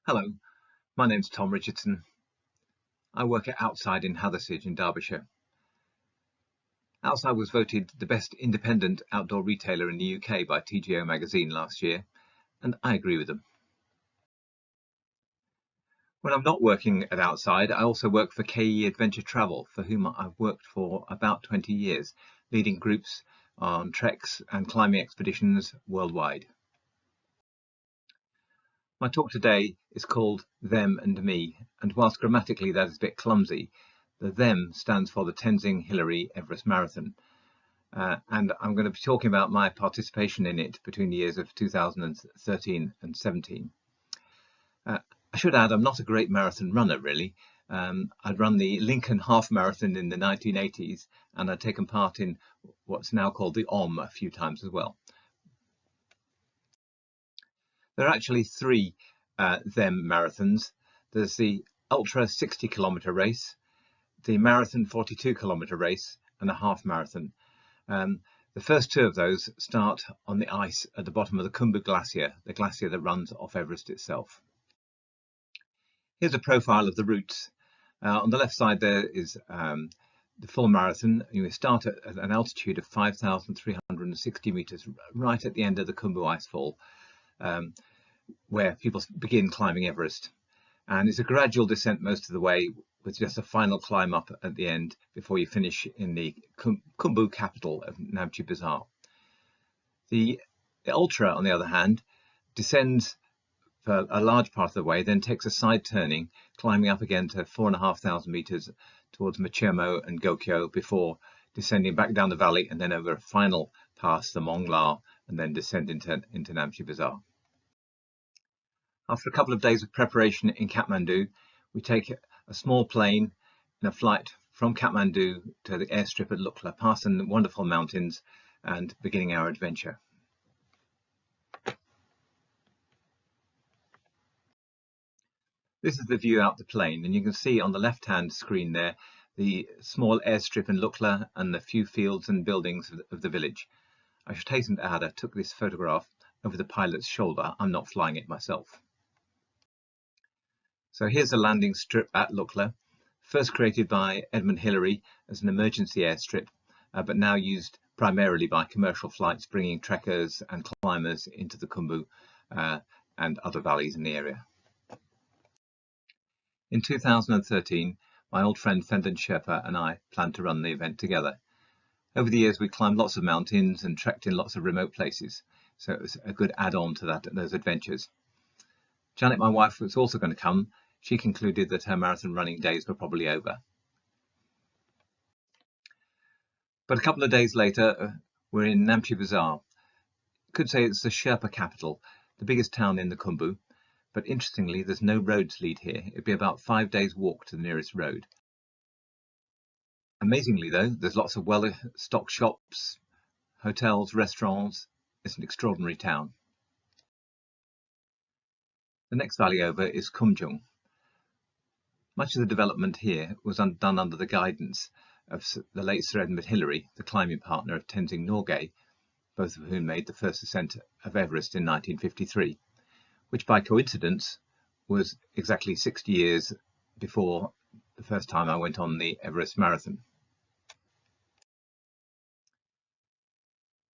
Hello, my name's Tom Richardson. I work at Outside in Hathersage in Derbyshire. Outside was voted the best independent outdoor retailer in the UK by TGO magazine last year, and I agree with them. When I'm not working at Outside, I also work for KE Adventure Travel, for whom I've worked for about 20 years, leading groups on treks and climbing expeditions worldwide. My talk today is called Them and Me, and whilst grammatically that is a bit clumsy, the them stands for the Tenzing Hillary Everest Marathon, and I'm going to be talking about my participation in it between the years of 2013 and 17. I should add, I'm not a great marathon runner really. I'd run the Lincoln Half Marathon in the 1980s, and I'd taken part in what's now called the OM a few times as well. There are actually three them marathons. There's the ultra 60-kilometre race, the marathon 42-kilometre race, and a half marathon. The first two of those start on the ice at the bottom of the Khumbu Glacier, the glacier that runs off Everest itself. Here's a profile of the routes. On the left side there is the full marathon. You start at an altitude of 5,360 metres, right at the end of the Khumbu icefall, where people begin climbing Everest. And it's a gradual descent most of the way, with just a final climb up at the end before you finish in the Khumbu capital of Namche Bazaar. The ultra, on the other hand, descends for a large part of the way, then takes a side turning, climbing up again to 4,500 metres towards Machermo and Gokyo before descending back down the valley and then over a final pass, the Mongla, and then descend into Namche Bazaar. After a couple of days of preparation in Kathmandu, we take a small plane in a flight from Kathmandu to the airstrip at Lukla, passing the wonderful mountains and beginning our adventure. This is the view out the plane, and you can see on the left-hand screen there the small airstrip in Lukla and the few fields and buildings of the village. I should hasten to add, I took this photograph over the pilot's shoulder. I'm not flying it myself. So here's a landing strip at Lukla, first created by Edmund Hillary as an emergency airstrip, but now used primarily by commercial flights bringing trekkers and climbers into the Khumbu and other valleys in the area. In 2013, my old friend Fendon Sherpa and I planned to run the event together. Over the years, we climbed lots of mountains and trekked in lots of remote places, so it was a good add-on to those adventures. Janet, my wife, was also going to come. She concluded that her marathon running days were probably over. But a couple of days later, we're in Namche Bazaar. Could say it's the Sherpa capital, the biggest town in the Khumbu. But interestingly, there's no roads lead here. It'd be about 5 days walk to the nearest road. Amazingly though, there's lots of well-stocked shops, hotels, restaurants. It's an extraordinary town. The next valley over is Kumjung. Much of the development here was done under the guidance of the late Sir Edmund Hillary, the climbing partner of Tenzing Norgay, both of whom made the first ascent of Everest in 1953, which by coincidence was exactly 60 years before the first time I went on the Everest Marathon.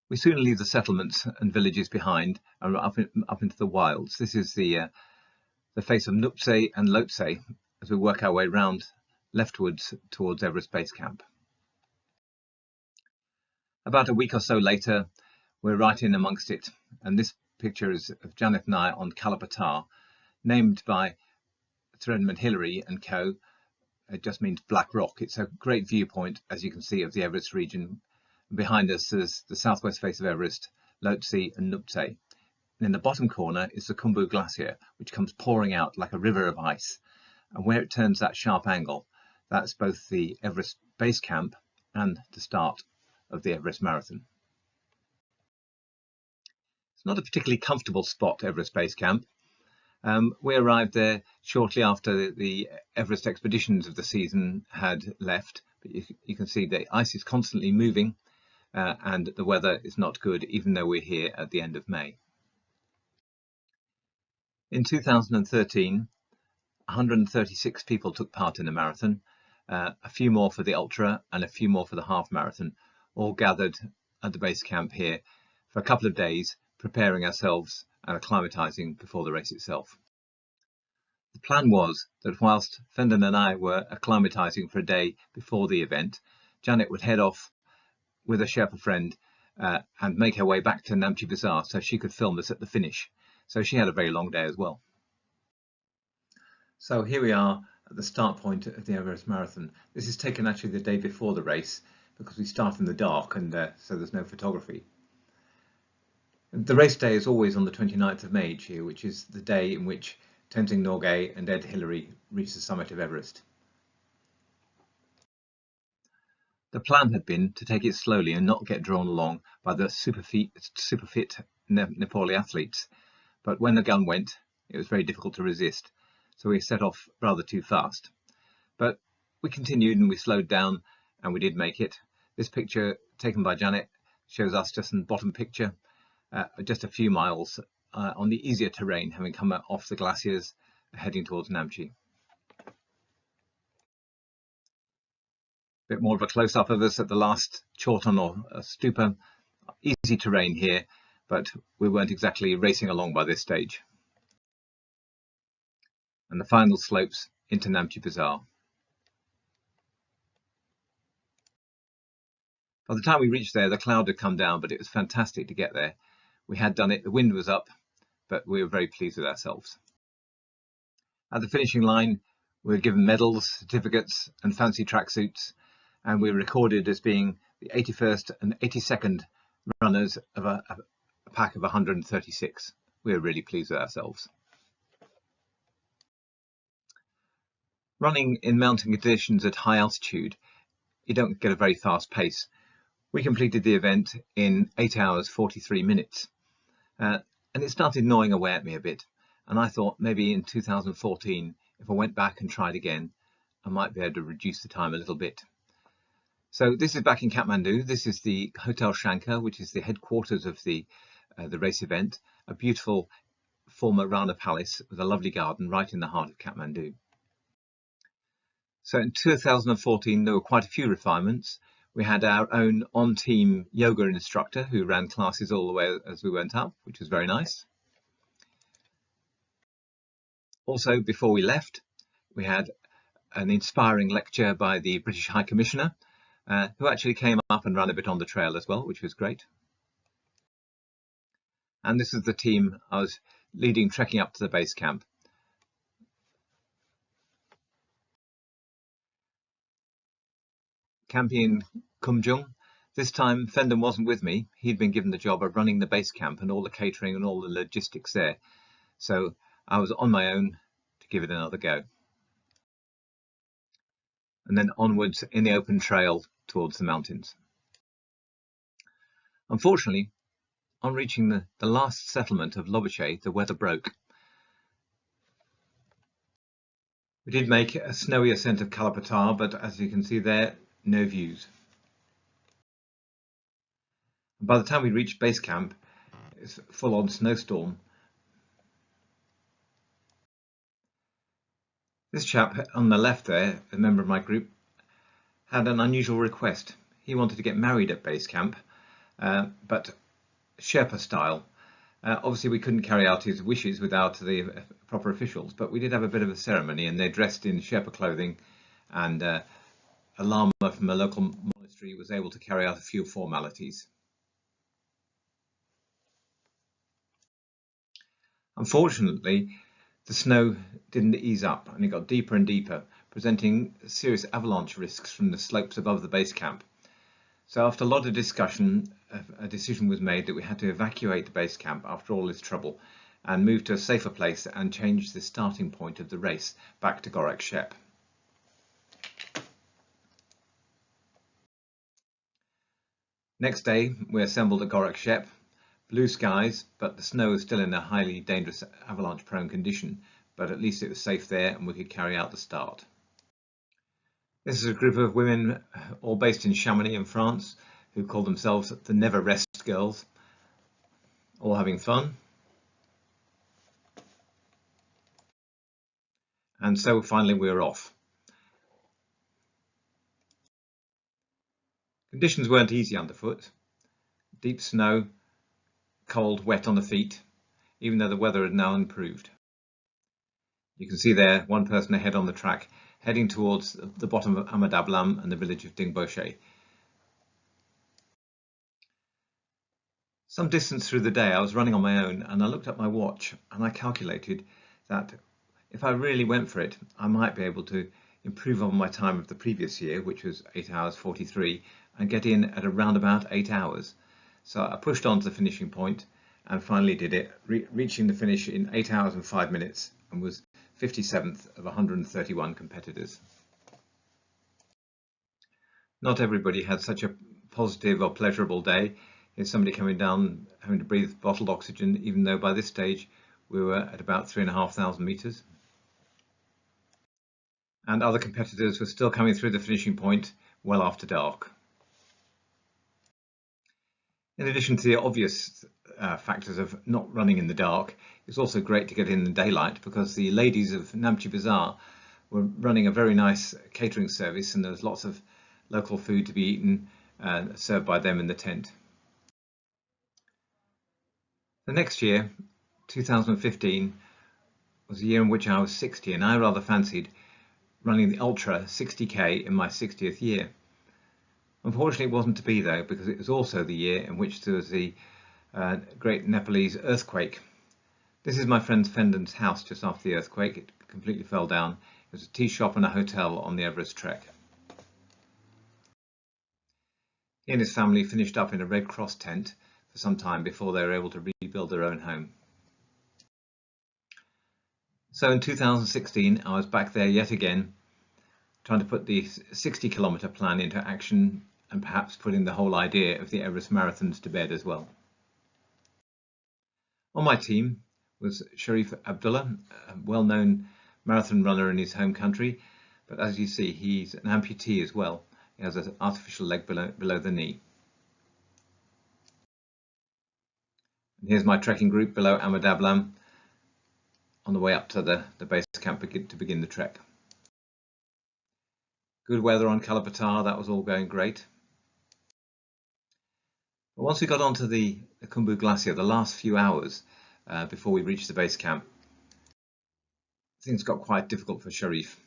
We soon leave the settlements and villages behind and are up into the wilds. This is the face of Namche and Lhotse as we work our way round leftwards towards Everest Base Camp. About a week or so later, we're right in amongst it, and this picture is of Janet and I on Kalapatar, named by Sir Edmund Hillary and co. It just means Black Rock. It's a great viewpoint, as you can see, of the Everest region. Behind us is the southwest face of Everest, Lhotse and Namche. And in the bottom corner is the Khumbu Glacier, which comes pouring out like a river of ice. And where it turns that sharp angle, that's both the Everest Base Camp and the start of the Everest Marathon. It's not a particularly comfortable spot, Everest Base Camp. We arrived there shortly after the Everest expeditions of the season had left, but you can see the ice is constantly moving and the weather is not good, even though we're here at the end of May. In 2013, 136 people took part in the marathon, a few more for the ultra and a few more for the half marathon, all gathered at the base camp here for a couple of days, preparing ourselves and acclimatizing before the race itself. The plan was that whilst Fendon and I were acclimatizing for a day before the event, Janet would head off with a Sherpa friend and make her way back to Namche Bazaar so she could film us at the finish. So she had a very long day as well. So here we are at the start point of the Everest Marathon. This is taken actually the day before the race because we start in the dark and so there's no photography. The race day is always on the 29th of May each year, which is the day in which Tenzing Norgay and Ed Hillary reached the summit of Everest. The plan had been to take it slowly and not get drawn along by the super fit Nepali athletes, but when the gun went, it was very difficult to resist, so we set off rather too fast. But we continued and we slowed down and we did make it. This picture taken by Janet shows us just in the bottom picture, just a few miles on the easier terrain, having come off the glaciers heading towards Namche. Bit more of a close-up of us at the last Chorton or Stupa. Easy terrain here, but we weren't exactly racing along by this stage. And the final slopes into Namche Bazaar. By the time we reached there, the cloud had come down, but it was fantastic to get there. We had done it, the wind was up, but we were very pleased with ourselves. At the finishing line, we were given medals, certificates and fancy tracksuits, and we were recorded as being the 81st and 82nd runners of a pack of 136. We were really pleased with ourselves. Running in mountain conditions at high altitude, you don't get a very fast pace. We completed the event in 8 hours 43 minutes, and it started gnawing away at me a bit, and I thought maybe in 2014, if I went back and tried again, I might be able to reduce the time a little bit. So this is back in Kathmandu. This is the Hotel Shankar, which is the headquarters of the race event, a beautiful former Rana palace with a lovely garden right in the heart of Kathmandu. So in 2014, there were quite a few refinements. We had our own on-team yoga instructor who ran classes all the way as we went up, which was very nice. Also, before we left, we had an inspiring lecture by the British High Commissioner, who actually came up and ran a bit on the trail as well, which was great. And this is the team I was leading trekking up to the base camp. Camping in Kumjung. This time Fendon wasn't with me. He'd been given the job of running the base camp and all the catering and all the logistics there. So I was on my own to give it another go. And then onwards in the open trail towards the mountains. Unfortunately, on reaching the last settlement of Logistical, the weather broke. We did make a snowy ascent of Kalapatar, but as you can see there, no views. By the time we reached base camp, it's a full-on snowstorm. This chap on the left there, a member of my group, had an unusual request. He wanted to get married at base camp, but Sherpa style. Obviously we couldn't carry out his wishes without the proper officials, but we did have a bit of a ceremony and they dressed in Sherpa clothing, and a lama from a local monastery was able to carry out a few formalities. Unfortunately, the snow didn't ease up and it got deeper and deeper, presenting serious avalanche risks from the slopes above the base camp. So after a lot of discussion, a decision was made that we had to evacuate the base camp after all this trouble and move to a safer place and change the starting point of the race back to Gorak Shep. Next day, we assembled at Gorak Shep. Blue skies, but the snow was still in a highly dangerous avalanche-prone condition, but at least it was safe there and we could carry out the start. This is a group of women, all based in Chamonix in France, who call themselves the Never Rest Girls, all having fun. And so finally we were off. Conditions weren't easy underfoot. Deep snow, cold, wet on the feet, even though the weather had now improved. You can see there one person ahead on the track, heading towards the bottom of Amadablam and the village of Dingboshe. Some distance through the day I was running on my own, and I looked at my watch and I calculated that if I really went for it, I might be able to improve on my time of the previous year, which was 8 hours 43, and get in at around about 8 hours. So I pushed on to the finishing point and finally did it, reaching the finish in 8 hours and 5 minutes, and was 57th of 131 competitors. Not everybody had such a positive or pleasurable day. Here's somebody coming down having to breathe bottled oxygen, even though by this stage we were at about 3,500 meters. And other competitors were still coming through the finishing point well after dark. In addition to the obvious factors of not running in the dark, it's also great to get in the daylight, because the ladies of Namche Bazaar were running a very nice catering service, and there was lots of local food to be eaten served by them in the tent. The next year, 2015, was a year in which I was 60, and I rather fancied running the Ultra 60k in my 60th year. Unfortunately, it wasn't to be though, because it was also the year in which there was the great Nepalese earthquake. This is my friend Fenden's house just after the earthquake. It completely fell down. It was a tea shop and a hotel on the Everest trek. He and his family finished up in a Red Cross tent for some time before they were able to rebuild their own home. So in 2016, I was back there yet again, trying to put the 60-kilometre plan into action, and perhaps putting the whole idea of the Everest marathons to bed as well. On my team was Sharif Abdullah, a well-known marathon runner in his home country, but as you see, he's an amputee as well. He has an artificial leg below the knee. And here's my trekking group below Amadablam on the way up to the base camp to begin the trek. Good weather on Kalapatar, that was all going great. But once we got onto the Khumbu Glacier, the last few hours before we reached the base camp, things got quite difficult for Sharif.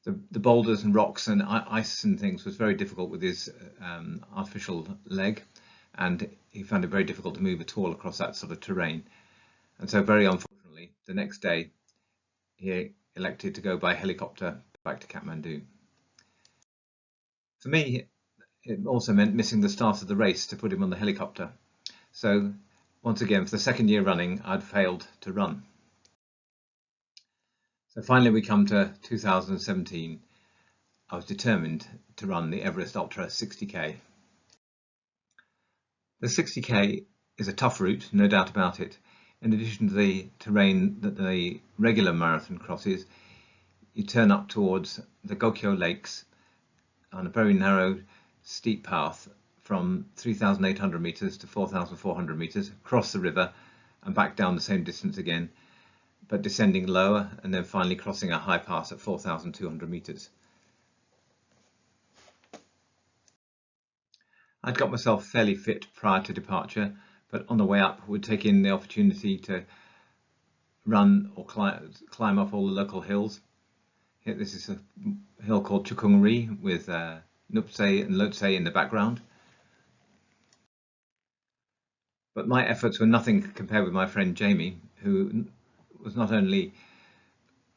The boulders and rocks and ice and things was very difficult with his artificial leg, and he found it very difficult to move at all across that sort of terrain. And so very unfortunately, the next day he elected to go by helicopter back to Kathmandu. For me, it also meant missing the start of the race to put him on the helicopter. So once again, for the second year running, I'd failed to run. So finally we come to 2017. I was determined to run the Everest Ultra 60k. The 60k is a tough route, no doubt about it. In addition to the terrain that the regular marathon crosses, you turn up towards the Gokyo Lakes on a very narrow, steep path from 3,800 meters to 4,400 meters, across the river and back down the same distance again, but descending lower and then finally crossing a high pass at 4,200 meters. I'd got myself fairly fit prior to departure, but on the way up would take in the opportunity to run or climb up all the local hills. Here, this is a hill called Chukungri with Nuptse and Lhotse in the background. But my efforts were nothing compared with my friend Jamie, who was not only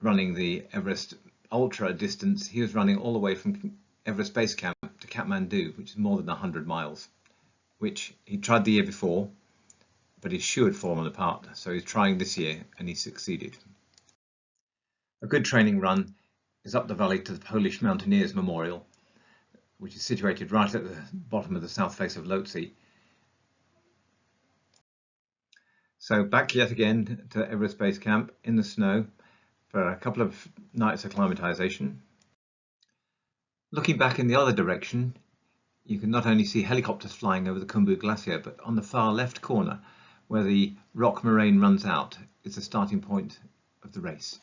running the Everest Ultra distance, he was running all the way from Everest Base Camp to Kathmandu, which is more than 100 miles, which he tried the year before, but his shoe had fallen apart, so he's trying this year and he succeeded. A good training run is up the valley to the Polish Mountaineers Memorial, which is situated right at the bottom of the south face of Lhotse. So back yet again to Everest Base Camp in the snow for a couple of nights of acclimatization. Looking back in the other direction, you can not only see helicopters flying over the Khumbu Glacier, but on the far left corner, where the rock moraine runs out, is the starting point of the race.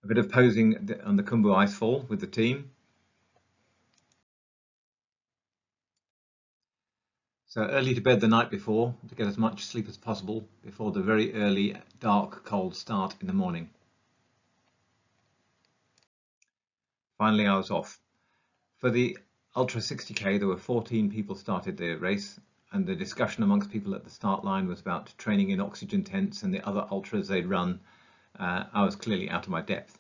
A bit of posing on the Khumbu Icefall with the team. So early to bed the night before to get as much sleep as possible before the very early, dark, cold start in the morning. Finally, I was off. For the Ultra 60k, there were 14 people started the race, and the discussion amongst people at the start line was about training in oxygen tents and the other ultras they'd run. I was clearly out of my depth.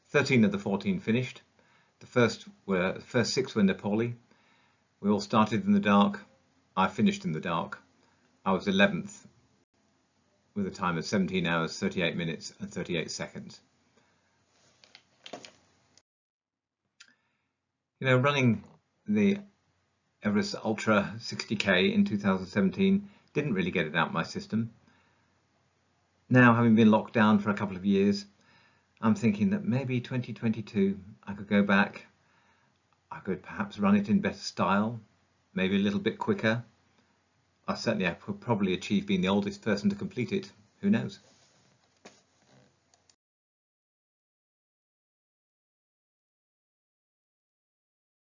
13 of the 14 finished. The first 6 were Nepali. We all started in the dark. I finished in the dark. I was 11th with a time of 17 hours, 38 minutes and 38 seconds. You know, running the Everest Ultra 60k in 2017 didn't really get it out of my system. Now, having been locked down for a couple of years, I'm thinking that maybe 2022 I could go back. I could perhaps run it in better style, maybe a little bit quicker. I could probably achieve being the oldest person to complete it. Who knows?